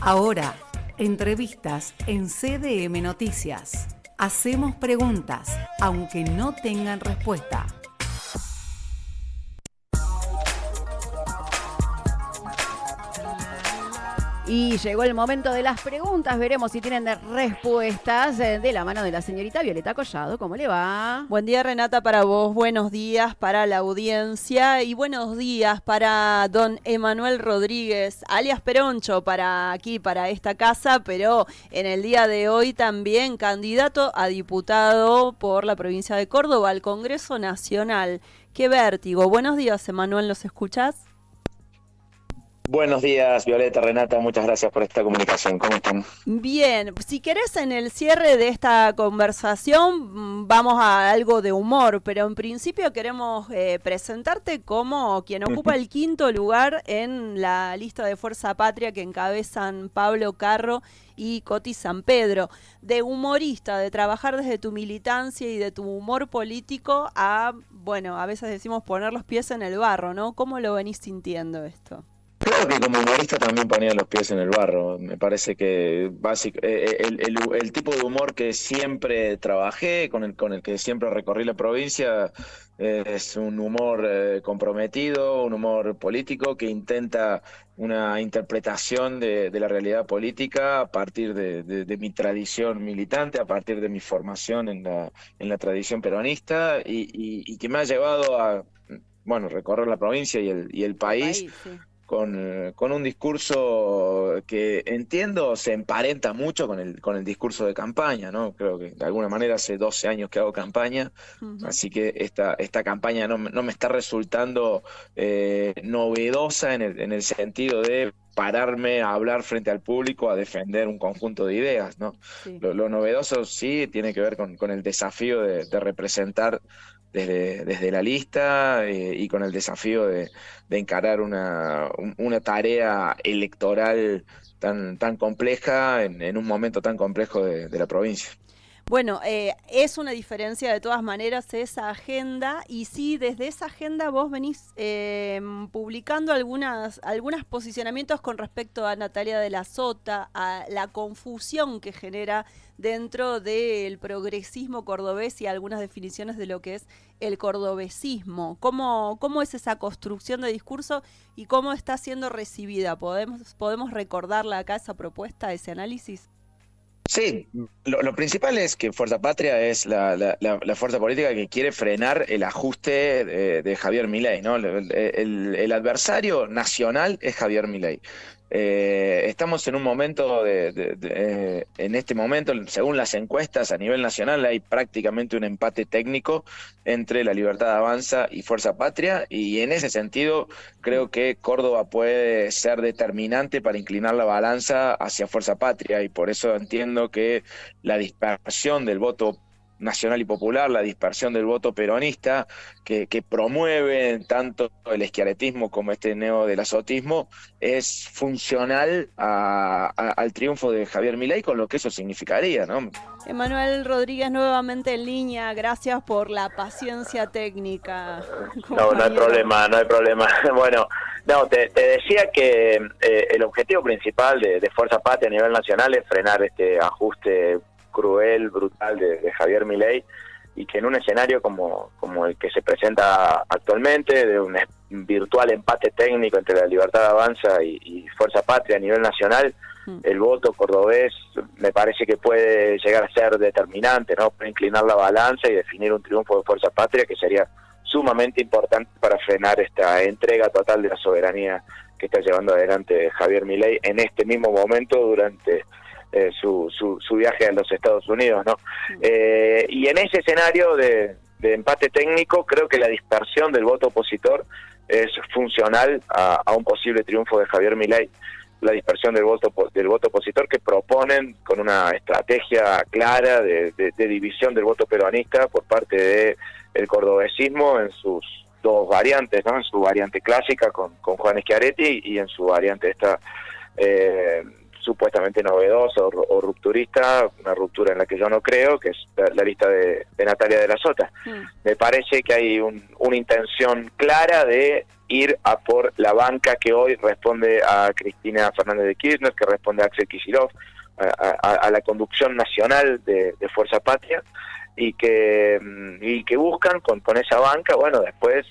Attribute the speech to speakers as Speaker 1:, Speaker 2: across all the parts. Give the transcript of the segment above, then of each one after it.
Speaker 1: Ahora, entrevistas en CDM Noticias. Hacemos preguntas, aunque no tengan respuesta.
Speaker 2: Y llegó el momento de las preguntas. Veremos si tienen respuestas de la mano de la señorita Violeta Collado. ¿Cómo le va?
Speaker 3: Buen día, Renata, para vos. Buenos días para la audiencia. Y buenos días para don Emanuel Rodríguez, alias Peroncho, para aquí, para esta casa. Pero en el día de hoy también candidato a diputado por la provincia de Córdoba al Congreso Nacional. ¡Qué vértigo! Buenos días, Emanuel. ¿Nos escuchás?
Speaker 4: Buenos días, Violeta, Renata, muchas gracias por esta comunicación. ¿Cómo están?
Speaker 3: Bien, si querés en el cierre de esta conversación vamos a algo de humor, pero en principio queremos presentarte como quien ocupa el quinto lugar en la lista de Fuerza Patria que encabezan Pablo Carro y Coti San Pedro. De humorista, de trabajar desde tu militancia y de tu humor político a, bueno, a veces decimos poner los pies en el barro, ¿no? ¿Cómo lo venís sintiendo esto?
Speaker 4: Creo que como humorista también ponía los pies en el barro. Me parece que el tipo de humor que siempre trabajé, con el que siempre recorrí la provincia, es un humor comprometido, un humor político que intenta una interpretación de la realidad política a partir de mi tradición militante, a partir de mi formación en la tradición peronista y que me ha llevado a, bueno, recorrer la provincia y el país.
Speaker 3: Sí.
Speaker 4: Con un discurso que entiendo se emparenta mucho con el discurso de campaña, ¿no? Creo que de alguna manera hace 12 años que hago campaña, así que esta campaña no me está resultando novedosa en el sentido de pararme a hablar frente al público, a defender un conjunto de ideas, ¿no?
Speaker 3: Sí.
Speaker 4: Lo novedoso sí tiene que ver con el desafío de representar desde la lista y con el desafío de encarar una tarea electoral tan compleja en un momento tan complejo de la provincia.
Speaker 3: Bueno, es una diferencia de todas maneras esa agenda y sí, desde esa agenda vos venís publicando algunos posicionamientos con respecto a Natalia de la Sota, a la confusión que genera dentro del progresismo cordobés y algunas definiciones de lo que es el cordobesismo. ¿Cómo es esa construcción de discurso y cómo está siendo recibida? ¿Podemos recordarla acá esa propuesta, ese análisis?
Speaker 4: Sí, lo principal es que Fuerza Patria es la fuerza política que quiere frenar el ajuste de Javier Milei, ¿no? El adversario nacional es Javier Milei. Estamos en un momento en este momento, según las encuestas a nivel nacional, hay prácticamente un empate técnico entre La Libertad Avanza y Fuerza Patria, y en ese sentido creo que Córdoba puede ser determinante para inclinar la balanza hacia Fuerza Patria, y por eso entiendo que la dispersión del voto nacional y popular, la dispersión del voto peronista, que promueve tanto el schiarettismo como este neodelasotismo, es funcional al triunfo de Javier Milei, con lo que eso significaría, ¿no?
Speaker 3: Emanuel Rodríguez nuevamente en línea, gracias por la paciencia técnica.
Speaker 5: No hay problema. Bueno, no, te decía que el objetivo principal de Fuerza Patria a nivel nacional es frenar este ajuste cruel, brutal de Javier Milei, y que en un escenario como el que se presenta actualmente, de un virtual empate técnico entre La Libertad Avanza y Fuerza Patria a nivel nacional, el voto cordobés me parece que puede llegar a ser determinante, ¿no? Puede inclinar la balanza y definir un triunfo de Fuerza Patria que sería sumamente importante para frenar esta entrega total de la soberanía que está llevando adelante Javier Milei en este mismo momento durante su viaje a los Estados Unidos, ¿no? Y en ese escenario de empate técnico, creo que la dispersión del voto opositor es funcional a un posible triunfo de Javier Milei. La dispersión del voto opositor que proponen con una estrategia clara de división del voto peronista por parte del cordobesismo en sus dos variantes, ¿no? En su variante clásica con Juan Schiaretti y en su variante esta supuestamente novedosa o rupturista, una ruptura en la que yo no creo, que es la lista de Natalia de la Sota. Me parece que hay una intención clara de ir a por la banca que hoy responde a Cristina Fernández de Kirchner, que responde a Axel Kicillof, a la conducción nacional de Fuerza Patria, y que buscan con esa banca, bueno, después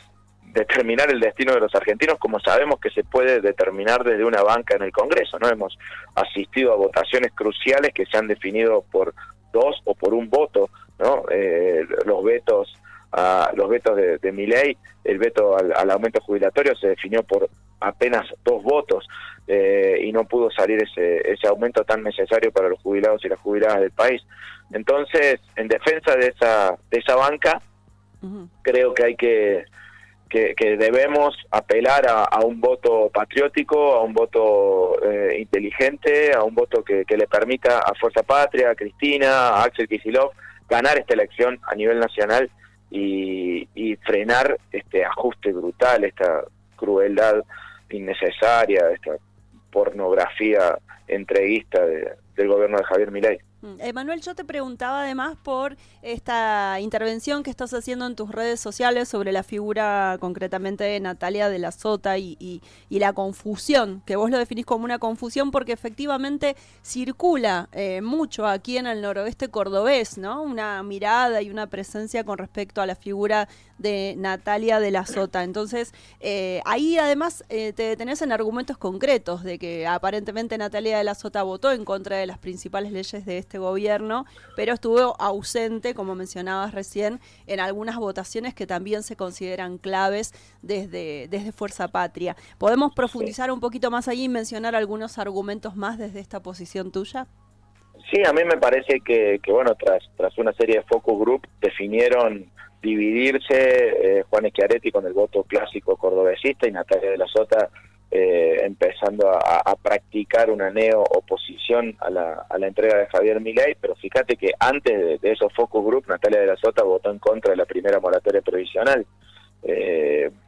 Speaker 5: determinar el destino de los argentinos, como sabemos que se puede determinar desde una banca en el Congreso, ¿no? Hemos asistido a votaciones cruciales que se han definido por 2 o por 1 voto, ¿no? Los vetos de Milei, el veto al aumento jubilatorio se definió por apenas 2 votos, y no pudo salir ese aumento tan necesario para los jubilados y las jubiladas del país. Entonces, en defensa de esa banca, creo que debemos apelar a un voto patriótico, a un voto inteligente, a un voto que le permita a Fuerza Patria, a Cristina, a Axel Kicillof ganar esta elección a nivel nacional y frenar este ajuste brutal, esta crueldad innecesaria, esta pornografía entreguista del gobierno de Javier Milei.
Speaker 3: Emanuel, yo te preguntaba además por esta intervención que estás haciendo en tus redes sociales sobre la figura concretamente de Natalia de la Sota y la confusión, que vos lo definís como una confusión porque efectivamente circula mucho aquí en el noroeste cordobés, ¿no? Una mirada y una presencia con respecto a la figura de Natalia de la Sota. Entonces, ahí además te detenés en argumentos concretos de que aparentemente Natalia de la Sota votó en contra de las principales leyes de este gobierno, pero estuvo ausente, como mencionabas recién, en algunas votaciones que también se consideran claves desde Fuerza Patria. ¿Podemos profundizar un poquito más ahí y mencionar algunos argumentos más desde esta posición tuya?
Speaker 5: Sí, a mí me parece que bueno, tras una serie de focus group definieron dividirse Juan Schiaretti con el voto clásico cordobesista y Natalia de la Sota empezando a practicar una neo-oposición a la entrega de Javier Milei, pero fíjate que antes de esos focus group, Natalia de la Sota votó en contra de la primera moratoria previsional.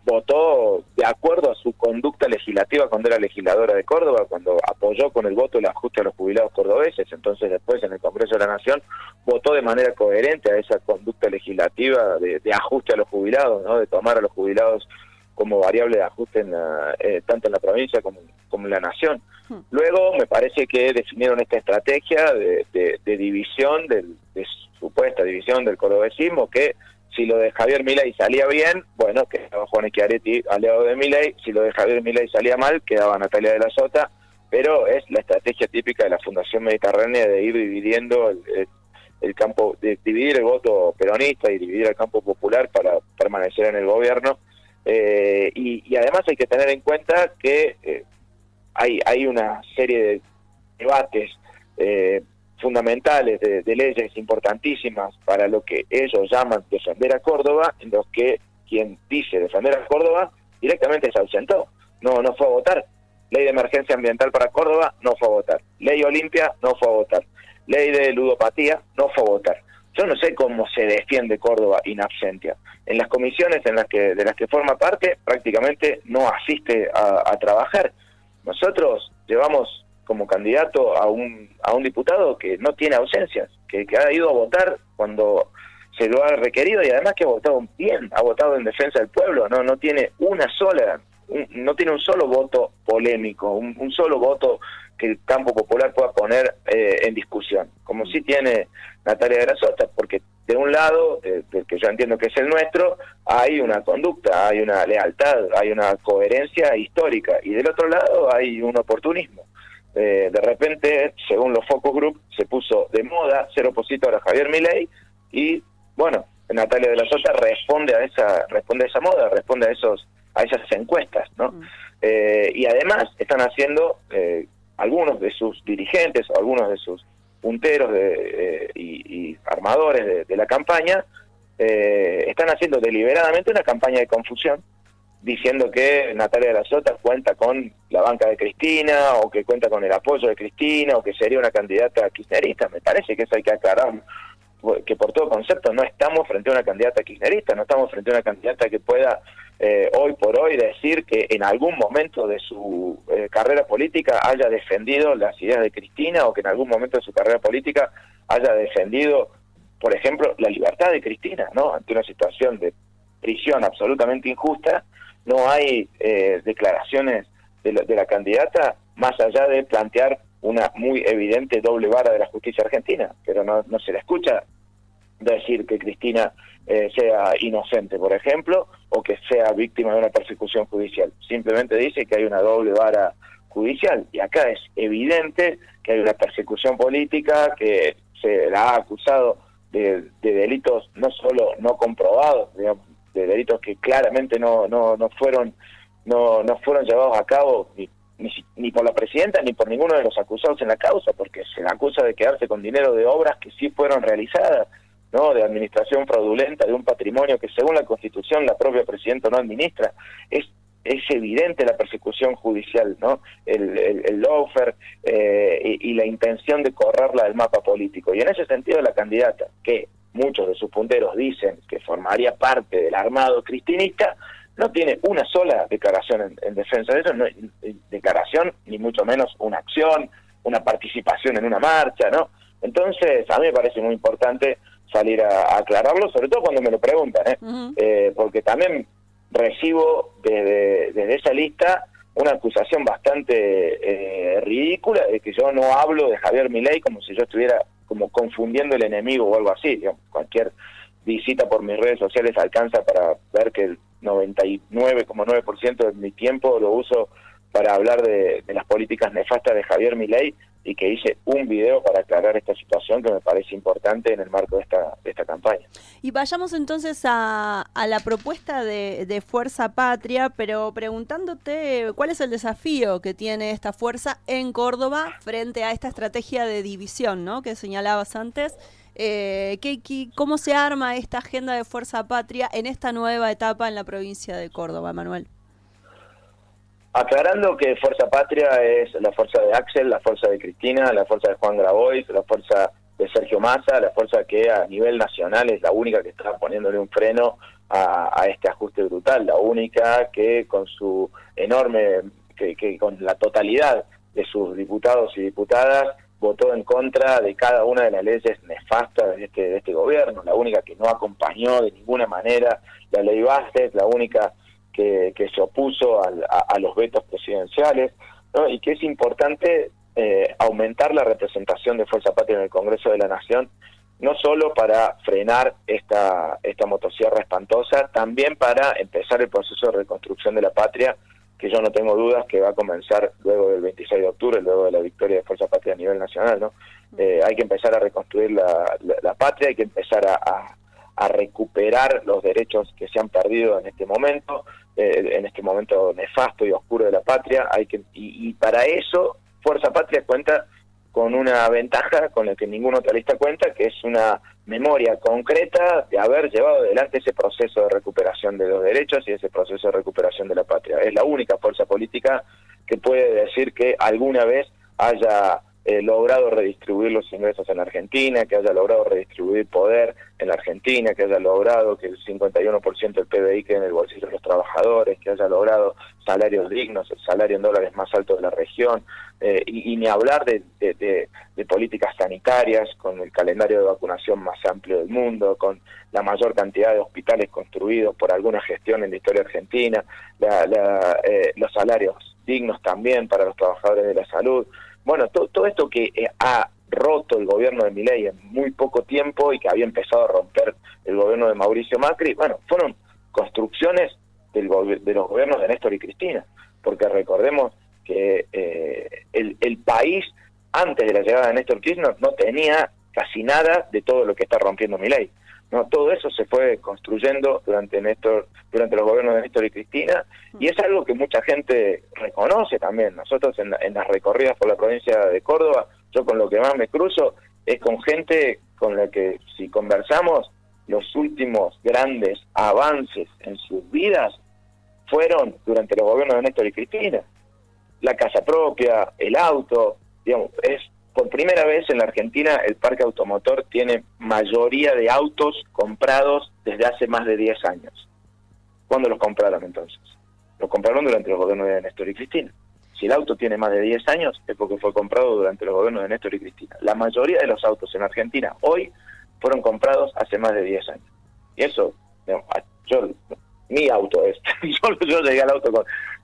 Speaker 5: Votó de acuerdo a su conducta legislativa cuando era legisladora de Córdoba, cuando apoyó con el voto el ajuste a los jubilados cordobeses. Entonces después en el Congreso de la Nación votó de manera coherente a esa conducta legislativa de ajuste a los jubilados, ¿no? De tomar a los jubilados como variable de ajuste tanto en la provincia como en la nación. Luego me parece que definieron esta estrategia de división, de supuesta división del cordobesismo, que si lo de Javier Milei salía bien, bueno, quedaba Juan Schiaretti aliado de Milei; si lo de Javier Milei salía mal, quedaba Natalia de la Sota, pero es la estrategia típica de la Fundación Mediterránea de ir dividiendo el campo, de dividir el voto peronista y dividir el campo popular para permanecer en el gobierno. Y además hay que tener en cuenta que hay una serie de debates fundamentales de leyes importantísimas para lo que ellos llaman defender a Córdoba, en los que quien dice defender a Córdoba directamente se ausentó, no fue a votar. Ley de emergencia ambiental para Córdoba, no fue a votar. Ley Olimpia, no fue a votar. Ley de ludopatía, no fue a votar. Yo no sé cómo se defiende Córdoba in absentia. En las comisiones de las que forma parte, prácticamente no asiste a trabajar. Nosotros llevamos como candidato a un diputado que no tiene ausencias, que ha ido a votar cuando se lo ha requerido y además que ha votado bien, ha votado en defensa del pueblo, no tiene no tiene un solo voto polémico, un solo voto que el campo popular pueda poner en discusión, como sí tiene Natalia de la Sota, porque de un lado, del que yo entiendo que es el nuestro, hay una conducta, hay una lealtad, hay una coherencia histórica, y del otro lado hay un oportunismo. De repente, según los focus group, se puso de moda ser opositor a Javier Milei, y bueno, Natalia de la Sota responde a esa moda, responde a esas encuestas, ¿no? Y además están haciendo algunos de sus dirigentes o algunos de sus punteros y armadores de la campaña están haciendo deliberadamente una campaña de confusión, diciendo que Natalia de la Sota cuenta con la banca de Cristina, o que cuenta con el apoyo de Cristina, o que sería una candidata kirchnerista. Me parece que eso hay que aclarar, que por todo concepto no estamos frente a una candidata kirchnerista, no estamos frente a una candidata que pueda hoy por hoy decir que en algún momento de su carrera política haya defendido las ideas de Cristina, o que en algún momento de su carrera política haya defendido, por ejemplo, la libertad de Cristina, ¿no? Ante una situación de prisión absolutamente injusta, no hay declaraciones de la candidata, más allá de plantear una muy evidente doble vara de la justicia argentina, pero no se la escucha decir que Cristina sea inocente, por ejemplo, o que sea víctima de una persecución judicial. Simplemente dice que hay una doble vara judicial, y acá es evidente que hay una persecución política, que se la ha acusado de delitos no solo no comprobados, digamos, de delitos que claramente no fueron llevados a cabo ni por la presidenta ni por ninguno de los acusados en la causa, porque se la acusa de quedarse con dinero de obras que sí fueron realizadas, ¿no? De administración fraudulenta de un patrimonio que según la Constitución la propia presidenta no administra. Es evidente la persecución judicial, ¿no? El lawfare y la intención de correrla del mapa político. Y en ese sentido la candidata, que muchos de sus punteros dicen que formaría parte del armado cristinista, no tiene una sola declaración en defensa de eso, no declaración, ni mucho menos una acción, una participación en una marcha, ¿no? Entonces, a mí me parece muy importante salir a aclararlo, sobre todo cuando me lo preguntan, porque también recibo desde esa lista una acusación bastante ridícula de que yo no hablo de Javier Milei como si yo estuviera como confundiendo el enemigo o algo así. Digamos, cualquier visita por mis redes sociales alcanza para ver que el 99,9% de mi tiempo lo uso para hablar de las políticas nefastas de Javier Milei, y que hice un video para aclarar esta situación que me parece importante en el marco de esta campaña.
Speaker 3: Y vayamos entonces a la propuesta de Fuerza Patria, pero preguntándote cuál es el desafío que tiene esta fuerza en Córdoba frente a esta estrategia de división, ¿no?, que señalabas antes. ¿Cómo se arma esta agenda de Fuerza Patria en esta nueva etapa en la provincia de Córdoba, Manuel?
Speaker 5: Aclarando que Fuerza Patria es la fuerza de Axel, la fuerza de Cristina, la fuerza de Juan Grabois, la fuerza de Sergio Massa, la fuerza que a nivel nacional es la única que está poniéndole un freno a este ajuste brutal, la única que con su enorme, que con la totalidad de sus diputados y diputadas votó en contra de cada una de las leyes nefastas de este gobierno, la única que no acompañó de ninguna manera la ley Vázquez, la única que se opuso a los vetos presidenciales, ¿no? Y que es importante aumentar la representación de Fuerza Patria en el Congreso de la Nación, no solo para frenar esta motosierra espantosa, también para empezar el proceso de reconstrucción de la patria, que yo no tengo dudas que va a comenzar luego del 26 de octubre, luego de la victoria de Fuerza Patria a nivel nacional, ¿no? Hay que empezar a reconstruir la patria, hay que empezar a recuperar los derechos que se han perdido en este momento nefasto y oscuro de la patria. Y para eso Fuerza Patria cuenta con una ventaja con la que ninguna otra lista cuenta, que es una memoria concreta de haber llevado adelante ese proceso de recuperación de los derechos y ese proceso de recuperación de la patria. Es la única fuerza política que puede decir que alguna vez haya logrado redistribuir los ingresos en la Argentina, que haya logrado redistribuir poder en la Argentina, que haya logrado que el 51% del PBI quede en el bolsillo de los trabajadores, que haya logrado salarios dignos, el salario en dólares más alto de la región, y ni hablar de políticas sanitarias, con el calendario de vacunación más amplio del mundo, con la mayor cantidad de hospitales construidos por alguna gestión en la historia argentina, los salarios dignos también para los trabajadores de la salud. Bueno, todo esto que ha roto el gobierno de Milei en muy poco tiempo y que había empezado a romper el gobierno de Mauricio Macri, bueno, fueron construcciones de los gobiernos de Néstor y Cristina, porque recordemos que el país, antes de la llegada de Néstor Kirchner, no tenía casi nada de todo lo que está rompiendo Milei, ¿no? Todo eso se fue construyendo durante los gobiernos de Néstor y Cristina, y es algo que mucha gente reconoce también. Nosotros en las recorridas por la provincia de Córdoba, yo con lo que más me cruzo es con gente con la que, si conversamos, los últimos grandes avances en sus vidas fueron durante los gobiernos de Néstor y Cristina. La casa propia, el auto, digamos, por primera vez en la Argentina el parque automotor tiene mayoría de autos comprados desde hace más de 10 años. ¿Cuándo los compraron entonces? Los compraron durante los gobiernos de Néstor y Cristina. Si el auto tiene más de 10 años es porque fue comprado durante los gobiernos de Néstor y Cristina. La mayoría de los autos en Argentina hoy fueron comprados hace más de 10 años. Y eso, digamos, yo mi auto es. Yo llegué al auto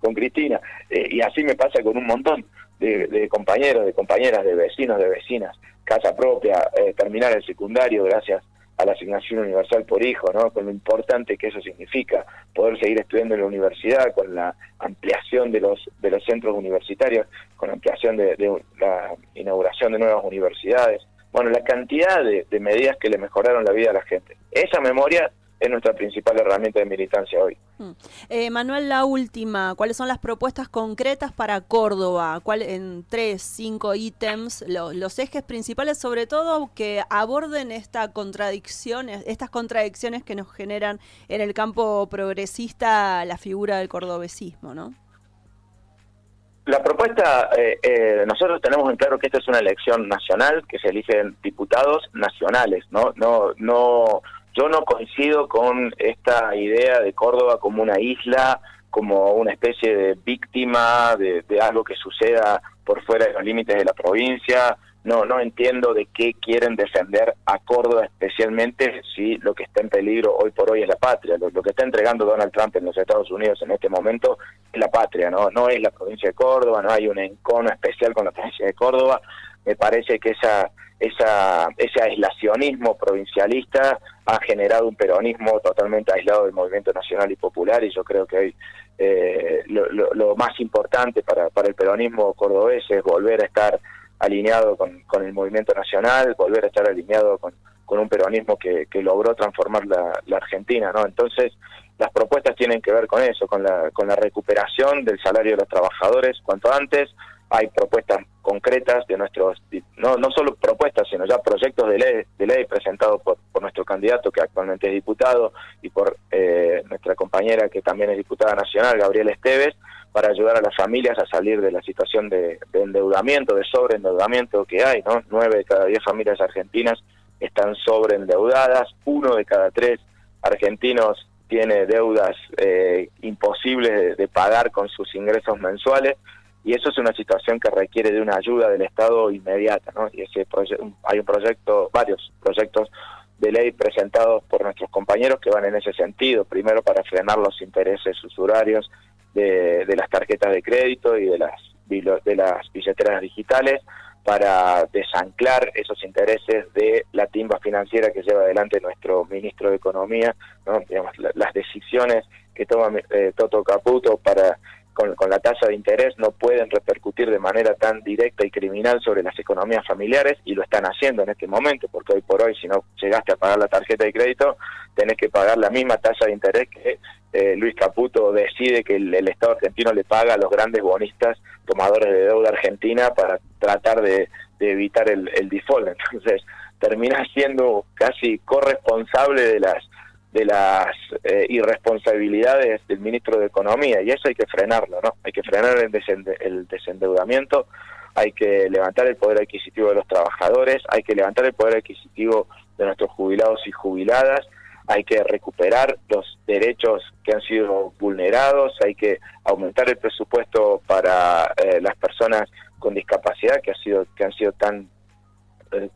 Speaker 5: con Cristina, y así me pasa con un montón de compañeros, de compañeras, de vecinos, de vecinas, casa propia, terminar el secundario gracias a la asignación universal por hijo, ¿no? Con lo importante que eso significa, poder seguir estudiando en la universidad, con la ampliación de los centros universitarios, con la ampliación de la inauguración de nuevas universidades. Bueno, la cantidad de medidas que le mejoraron la vida a la gente. Esa memoria es nuestra principal herramienta de militancia hoy.
Speaker 3: Manuel, la última, ¿cuáles son las propuestas concretas para Córdoba? En 3, 5 ítems, los ejes principales, sobre todo que aborden estas contradicciones que nos generan en el campo progresista la figura del cordobesismo, ¿no?
Speaker 5: La propuesta, nosotros tenemos en claro que esta es una elección nacional, que se eligen diputados nacionales, ¿no? Yo no coincido con esta idea de Córdoba como una isla, como una especie de víctima de algo que suceda por fuera de los límites de la provincia. No entiendo de qué quieren defender a Córdoba especialmente si lo que está en peligro hoy por hoy es la patria. Lo que está entregando Donald Trump en los Estados Unidos en este momento es la patria, no es la provincia de Córdoba, no hay un encono especial con la provincia de Córdoba. Me parece que ese aislacionismo provincialista ha generado un peronismo totalmente aislado del movimiento nacional y popular, y yo creo que hoy lo más importante para el peronismo cordobés es volver a estar alineado con el movimiento nacional, volver a estar alineado con un peronismo que logró transformar la Argentina, ¿no? Entonces, las propuestas tienen que ver con eso, con la recuperación del salario de los trabajadores cuanto antes. Hay propuestas concretas de nuestros, no solo propuestas, sino ya proyectos de ley presentados por nuestro candidato, que actualmente es diputado, y por nuestra compañera, que también es diputada nacional, Gabriela Esteves, para ayudar a las familias a salir de la situación de endeudamiento, de sobreendeudamiento que hay, ¿no? 9 de cada 10 familias argentinas están sobreendeudadas, 1 de cada 3 argentinos tiene deudas imposibles de pagar con sus ingresos mensuales, y eso es una situación que requiere de una ayuda del Estado inmediata, ¿no? Y hay varios proyectos de ley presentados por nuestros compañeros que van en ese sentido. Primero, para frenar los intereses usurarios de las tarjetas de crédito y de las billeteras digitales, para desanclar esos intereses de la timba financiera que lleva adelante nuestro ministro de Economía, ¿no? Digamos, las decisiones que toma Toto Caputo con la tasa de interés no pueden repercutir de manera tan directa y criminal sobre las economías familiares, y lo están haciendo en este momento, porque hoy por hoy, si no llegaste a pagar la tarjeta de crédito, tenés que pagar la misma tasa de interés que Luis Caputo decide que el Estado argentino le paga a los grandes bonistas tomadores de deuda argentina para tratar de evitar el default. Entonces, terminás siendo casi corresponsable de las irresponsabilidades del ministro de Economía, y eso hay que frenarlo, ¿no? Hay que frenar el desendeudamiento, hay que levantar el poder adquisitivo de los trabajadores, hay que levantar el poder adquisitivo de nuestros jubilados y jubiladas, hay que recuperar los derechos que han sido vulnerados, hay que aumentar el presupuesto para las personas con discapacidad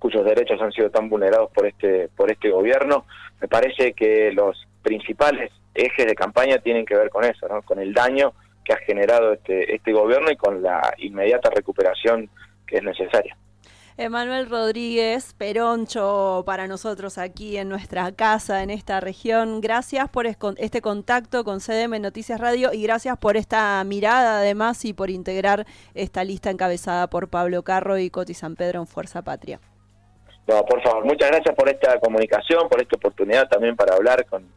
Speaker 5: cuyos derechos han sido tan vulnerados por este gobierno. Me parece que los principales ejes de campaña tienen que ver con eso, ¿no? Con el daño que ha generado este gobierno y con la inmediata recuperación que es necesaria.
Speaker 3: Manuel Rodríguez, Peroncho para nosotros aquí en nuestra casa, en esta región. Gracias por este contacto con CDM Noticias Radio, y gracias por esta mirada además y por integrar esta lista encabezada por Pablo Carro y Coti San Pedro en Fuerza Patria.
Speaker 5: No, por favor, muchas gracias por esta comunicación, por esta oportunidad también para hablar con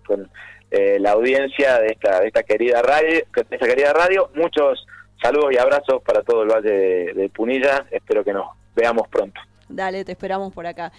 Speaker 5: la audiencia de esta querida radio. Muchos saludos y abrazos para todo el Valle de Punilla. Espero que nos veamos pronto.
Speaker 3: Dale, te esperamos por acá.